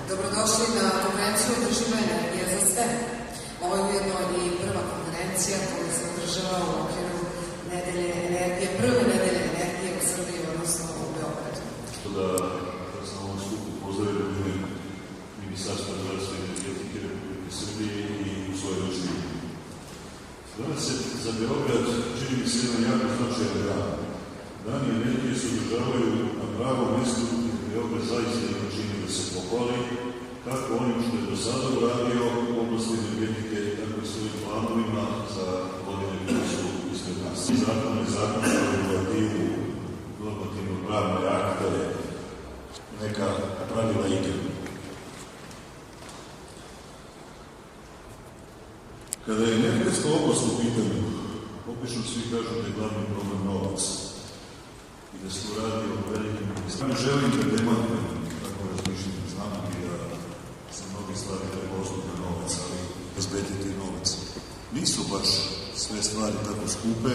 Dobrodošli na konferenciju Održiva energija za sve. Ovo je ujedno i prva konferencija koja se održava u okviru nedelje energije, prve nedelje energije u Srbiji, odnosno u Beogradu. Što da sam ovom skupu pozdravim u ime Ministarstva zdravstva i energetike Republike Srbije i u svojoj državi. Danas se za Beograd čini mi se jedan jako značajan dan. Dani energije se održavaju na pravom mestu i Beograd zaista ima čini da se pohvali kako onim što je do sada uradio u oblasti energetike, tako i svojim planovima za godine koje su ispred nas. Zakon je zakon za regulativu, normativno-pravne akte, neka pravila igre. Kada je energetska oblast u pitanju, obično svi kažu da je glavni problem novac i da se uradi o velikim investicijama. Želim da demantujem tako razmišljanje, znam i da se mnogi stvari treba osnovno novac, ali bezbediti novac. Nisu baš sve stvari tako skupe.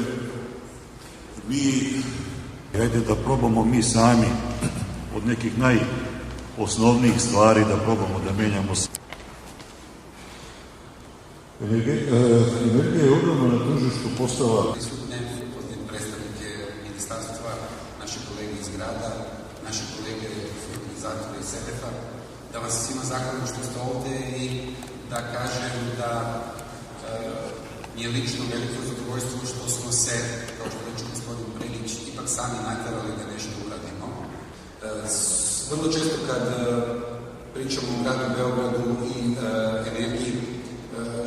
Hajde da probamo mi sami od nekih najosnovnijih stvari da probamo da menjamo. Energija je ogromno na tržištu postala. Prisutne predstavnike ministarstva, naše kolege iz grada, naše kolege iz organizatora iz SEDEF-a, da vas svima zahvalim što ste ovde i da kažem da je lično veliko zadovoljstvo što smo se, kao što reče gospodin Brenić, ipak sami naterali da nešto uradimo. Vrlo često kad pričamo o gradu Beogradu i energiji,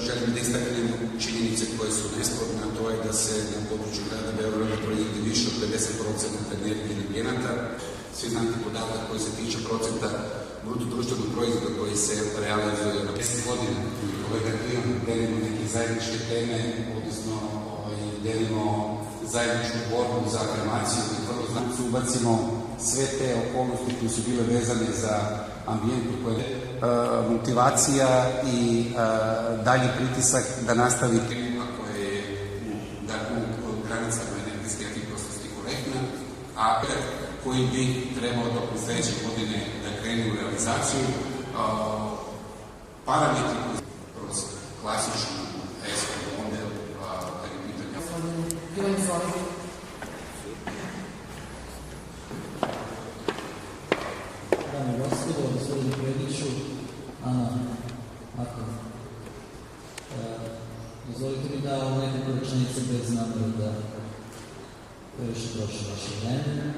želim da istaknem činjenice koje su nesporne, a to je da se na području grada Beograda proizvodi više od 50% energije energenata. Svi znate podatak koji se tiče procenta bruto društvenog proizvoda koji se realizuje na 10 godina. Kolega Kliman, delimo neke zajedničke teme, odnosno delimo zajedničku borbu za afirmaciju i vrlo znači ubacimo sve te okolnosti koje su bile vezane za ambijent u kojem motivacija i dalji pritisak da nastavi ako je u granicama energetske efikasnosti korektna, a koji bi trebao do sledeće godine da krene u realizaciju parametri kroz klasičnu ESCO model kad je pitanja. Dame i gospodo, gospodinu Prediću, Ana, Marko, dozvolite mi da u nekoliko rečenica bez namere da previše troši vaše vreme.